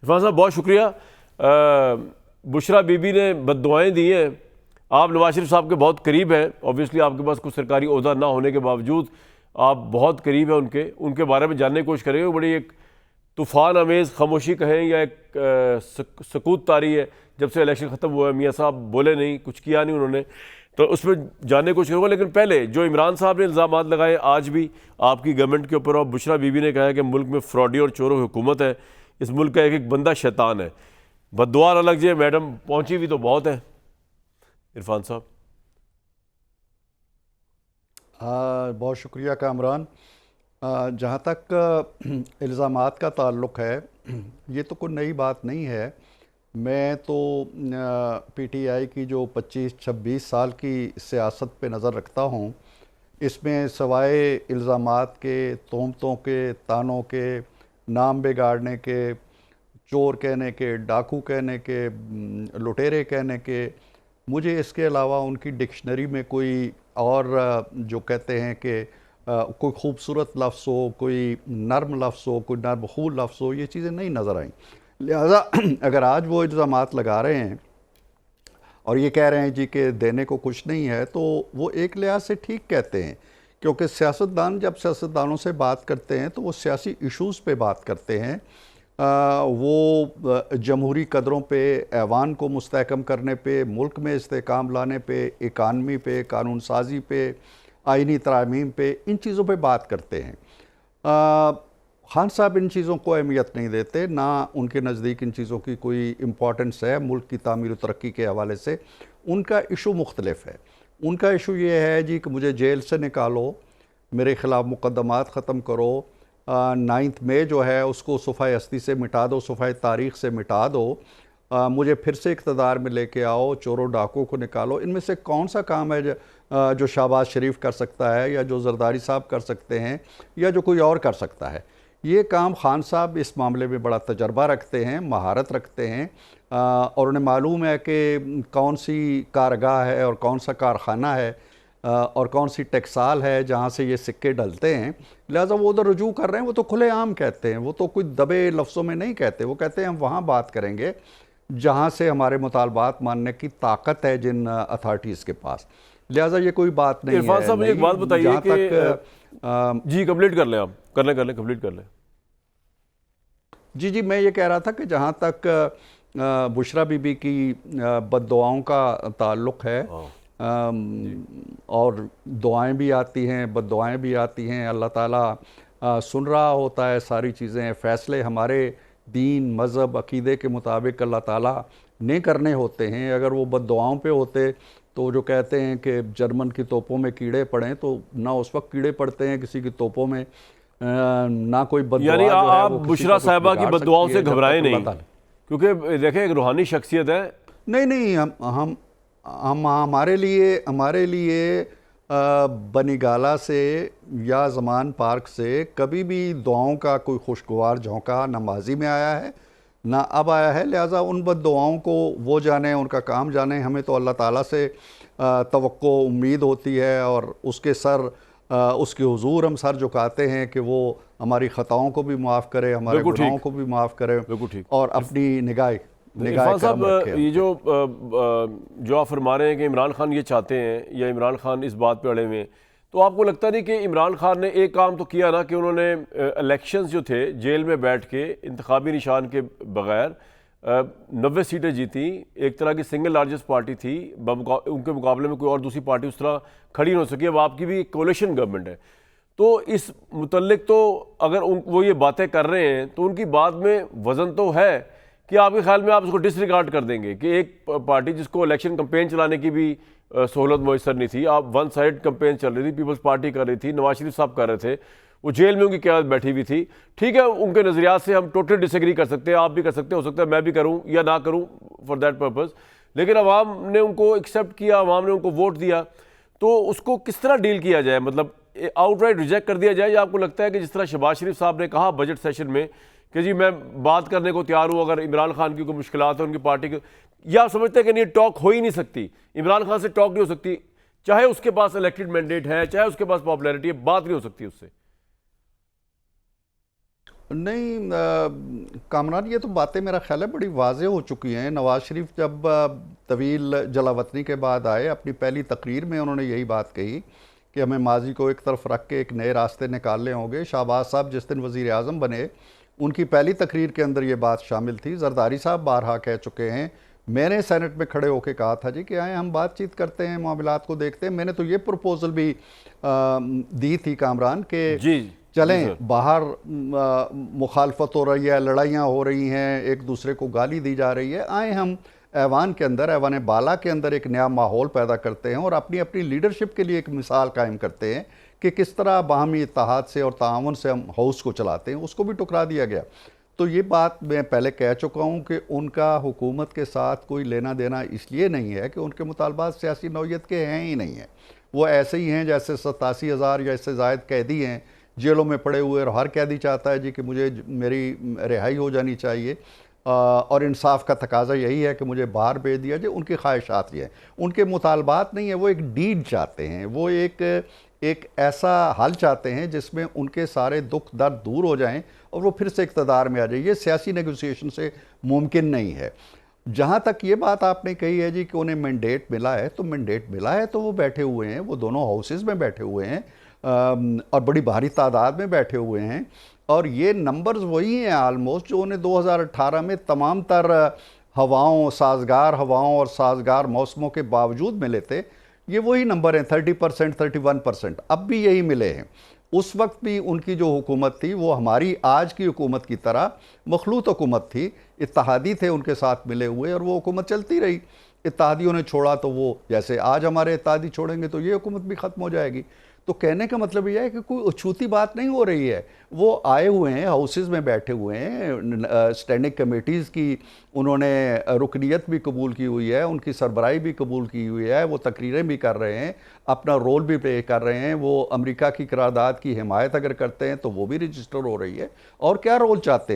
इरफान साहब बहुत शुक्रिया। बुशरा बीबी ने बद्दुआएँ दी हैं। आप नवाज शरीफ साहब के बहुत करीब हैं, ऑब्वियसली आपके पास कुछ सरकारी ओहदा ना होने के बावजूद आप बहुत करीब हैं उनके बारे में जानने की कोशिश करेंगे। बड़ी एक तूफ़ान अमेज़ खामोशी कहें या एक सकूत तारी है जब से इलेक्शन ख़त्म हुआ है। मियाँ साहब बोले नहीं, कुछ किया नहीं उन्होंने, तो उसमें जानने की कोशिश करूँगा। लेकिन पहले जो इमरान साहब ने इल्ज़ाम लगाए आज भी आपकी गवर्नमेंट के ऊपर, और बुशरा बीबी ने कहा है कि मुल्क में फ्रॉडी और चोरों की हुकूमत है, इस मुल्क का एक एक बंदा शैतान है। बद्दुआ अलग जी मैडम पहुँची भी तो बहुत है। इरफान साहब बहुत शुक्रिया कामरान। जहाँ तक इल्ज़ामात का ताल्लुक़ है, ये तो कोई नई बात नहीं है। मैं तो पीटीआई की जो 25-26 साल की सियासत पे नज़र रखता हूँ, इसमें सवाए इल्ज़ामात के, तोहमतों के, तानों के, नाम बिगाड़ने के, चोर कहने के, डाकू कहने के, लुटेरे कहने के, मुझे इसके अलावा उनकी डिक्शनरी में कोई और जो कहते हैं कि कोई ख़ूबसूरत लफ्ज़ हो, कोई नर्म लफ्ज़ हो, कोई नर्म खूब लफ्ज़ हो, ये चीज़ें नहीं नज़र आईं। लिहाजा अगर आज वो इल्ज़ामात लगा रहे हैं और ये कह रहे हैं जी कि देने को कुछ नहीं है, तो वो एक लिहाज से ठीक कहते हैं, क्योंकि सियासतदान जब सियासतदानों से बात करते हैं तो वो सियासी इशूज़ पे बात करते हैं। वो जमहूरी कदरों पे, ऐवान को मुस्तहकम करने पे, मुल्क में इस्तेहकाम लाने पे, इकानमी पे, कानून साजी पे, आइनी तरामीम पे, इन चीज़ों पे बात करते हैं। खान साहब इन चीज़ों को अहमियत नहीं देते, ना उनके नज़दीक इन चीज़ों की कोई इम्पोर्टेंस है मुल्क की तामीर व तरक्की के हवाले से। उनका इशू मुख्तलिफ है। उनका इशू ये है जी कि मुझे जेल से निकालो, मेरे ख़िलाफ़ मुकदमात ख़त्म करो, 9 मई जो है उसको सुफ़ाए हस्ती से मिटा दो, सुफ़ाए तारीख़ से मिटा दो, मुझे फिर से इक़्तिदार में लेके आओ, चोरों डाकों को निकालो। इनमें से कौन सा काम है जो शहबाज शरीफ कर सकता है, या जो जरदारी साहब कर सकते हैं, या जो कोई और कर सकता है? ये काम खान साहब इस मामले में बड़ा तजर्बा रखते हैं, महारत रखते हैं, और उन्हें मालूम है कि कौन सी कारगाह है और कौन सा कारखाना है और कौन सी टेक्साल है जहाँ से ये सिक्के डलते हैं। लिहाजा वो उधर रुजू कर रहे हैं। वो तो खुलेआम कहते हैं, वो तो कोई दबे लफ्ज़ों में नहीं कहते। वो कहते हैं हम वहाँ बात करेंगे जहाँ से हमारे मुतालबात मानने की ताकत है जिन अथॉरिटीज़ के पास। लिहाजा ये कोई बात नहीं है। इरफान साहब मुझे एक बात बताइए कि जी कंप्लीट कर लें आप, कर लें कंप्लीट कर लें। जी मैं ये कह रहा था कि जहाँ तक बुशरा बीबी की बद्दुआओं का ताल्लुक़ है, और दुआएं भी आती हैं, बद्दुआएं भी आती हैं, अल्लाह ताला सुन रहा होता है सारी चीज़ें। फ़ैसले हमारे दीन, मज़हब, अक़ीदे के मुताबिक अल्लाह ताला ने करने होते हैं। अगर वो बद्दुआओं पे होते तो जो कहते हैं कि जर्मन की तोपों में कीड़े पड़ें, तो ना उस वक्त कीड़े पड़ते हैं किसी की तोपों में, ना कोई बद्दुआ। यानी आप बुशरा साहिबा की बद्दुआओं से घबराएं नहीं, क्योंकि देखें एक रूहानी शख्सियत है। नहीं, हम हमारे लिए बनीगाला से या ज़मान पार्क से कभी भी दुआओं का कोई खुशगवार झोंका ना माजी में आया है ना अब आया है। लिहाजा उन बद्दुआओं को वो जाने, उनका काम जाने। हमें तो अल्लाह ताला से तवक्को उम्मीद होती है, और उसके हुजूर हम सर झुकाते हैं कि वो हमारी ख़ताओं को भी माफ़ करे, हमारे गुनाहों को भी माफ़ करे, और अपनी निगाह साहब ये जो आप फरमा रहे हैं कि इमरान खान ये चाहते हैं, या इमरान खान इस बात पे अड़े हुए हैं, तो आपको लगता नहीं कि इमरान खान ने एक काम तो किया ना कि उन्होंने इलेक्शंस जो थे जेल में बैठ के इंतखाबी निशान के बगैर 90 सीटें जीती, एक तरह की सिंगल लार्जेस्ट पार्टी थी, उनके मुकाबले में कोई और दूसरी पार्टी उस तरह खड़ी नहीं हो सकी। अब आपकी भी कोalition गवर्नमेंट है, तो इस मुतल्लिक तो अगर वो ये बातें कर रहे हैं तो उनकी बात में वज़न तो है कि आपके ख्याल में आप उसको डिसरिगार्ड कर देंगे कि एक पार्टी जिसको इलेक्शन कैंपेन चलाने की भी सहूलत मैसर नहीं थी, आप वन साइड कैंपेन चल रही थी, पीपल्स पार्टी कर रही थी, नवाज शरीफ साहब कर रहे थे, वो जेल में उनकी क़यादत बैठी हुई थी। ठीक है, उनके नज़रियात से हम टोटली डिसएग्री कर सकते हैं, आप भी कर सकते हैं, हो सकता है मैं भी करूँ या ना करूँ फॉर दैट पर्पज़, लेकिन अवाम ने उनको एक्सेप्ट किया, अवाम ने उनको वोट दिया, तो उसको किस तरह डील किया जाए? मतलब आउटराइट रिजेक्ट कर दिया जाए, या आपको लगता है कि जिस तरह शहबाज शरीफ साहब ने कहा बजट सेशन में कि जी मैं बात करने को तैयार हूँ अगर इमरान खान की कोई मुश्किलात है उनकी पार्टी की, या आप समझते हैं कि नहीं टॉक हो ही नहीं सकती, इमरान खान से टॉक नहीं हो सकती, चाहे उसके पास इलेक्टेड मैंडेट है, चाहे उसके पास पॉपुलैरिटी है, बात नहीं हो सकती उससे? नहीं कामरान, ये तो बातें मेरा ख्याल है बड़ी वाज़ेह हो चुकी हैं। नवाज शरीफ जब तवील जलावतनी के बाद आए, अपनी पहली तकरीर में उन्होंने यही बात कही कि हमें माजी को एक तरफ रख के एक नए रास्ते निकालने होंगे। शाहबाज साहब जिस दिन वज़ीर आज़म बने, उनकी पहली तकरीर के अंदर ये बात शामिल थी। जरदारी साहब बारहा कह चुके हैं, मैंने सेनेट में खड़े होकर कहा था जी कि आए हम बातचीत करते हैं, मामलात को देखते हैं। मैंने तो ये प्रपोजल भी दी थी कामरान के जी चलें, बाहर मुखालफत हो रही है, लड़ाइयाँ हो रही हैं, एक दूसरे को गाली दी जा रही है, आए हम ऐवान के अंदर, ऐवान बाला के अंदर एक नया माहौल पैदा करते हैं और अपनी अपनी लीडरशिप के लिए एक मिसाल कायम करते हैं कि किस तरह बाहमी इत्तेहाद से और ताआवुन से हम हाउस को चलाते हैं। उसको भी टुकरा दिया गया। तो ये बात मैं पहले कह चुका हूँ कि उनका हुकूमत के साथ कोई लेना देना इसलिए नहीं है कि उनके मुतालबात सियासी नौयत के हैं ही नहीं है। वो ऐसे ही हैं जैसे 87,000 या इससे ज़ायद कैदी हैं जेलों में पड़े हुए, और हर कैदी चाहता है जी कि मुझे मेरी रिहाई हो जानी चाहिए और इंसाफ का तकाजा यही है कि मुझे बाहर भेज दिया जाए। उनकी ख्वाहिशात ये हैं, उनके मुतालबात नहीं है, वो एक डीड चाहते हैं, वो एक ऐसा हल चाहते हैं जिसमें उनके सारे दुख दर्द दूर हो जाएं और वो फिर से इक़्तिदार में आ जाए। ये सियासी नेगोशिएशन से मुमकिन नहीं है। जहाँ तक ये बात आपने कही है जी कि उन्हें मैंडेट मिला है, तो मैंडेट मिला है तो वो बैठे हुए हैं, वो दोनों हाउसेस में बैठे हुए हैं और बड़ी भारी तादाद में बैठे हुए हैं। और ये नंबर्स वही हैं आलमोस्ट जो उन्हें 2018 में तमाम तर हवाओं, साजगार हवाओं और साजगार मौसमों के बावजूद मिले थे। ये वही नंबर हैं, 30%, 31%, अब भी यही मिले हैं। उस वक्त भी उनकी जो हुकूमत थी वो हमारी आज की हुकूमत की तरह मखलूत हुकूमत थी, इत्तेहादी थे उनके साथ मिले हुए और वो हुकूमत चलती रही। इत्तेहादियों ने छोड़ा तो वो, जैसे आज हमारे इत्तेहादी छोड़ेंगे तो ये हुकूमत भी ख़त्म हो जाएगी। तो कहने का मतलब यह है कि कोई अछूती बात नहीं हो रही है। वो आए हुए हैं, हाउसेस में बैठे हुए हैं, स्टैंडिंग कमेटीज़ की उन्होंने रुकनीत भी कबूल की हुई है, उनकी सरबराही भी कबूल की हुई है, वो तकरीरें भी कर रहे हैं, अपना रोल भी प्ले कर रहे हैं। वो अमेरिका की करारदाद की हिमायत अगर करते हैं तो वो भी रजिस्टर हो रही है। और क्या रोल चाहते हैं?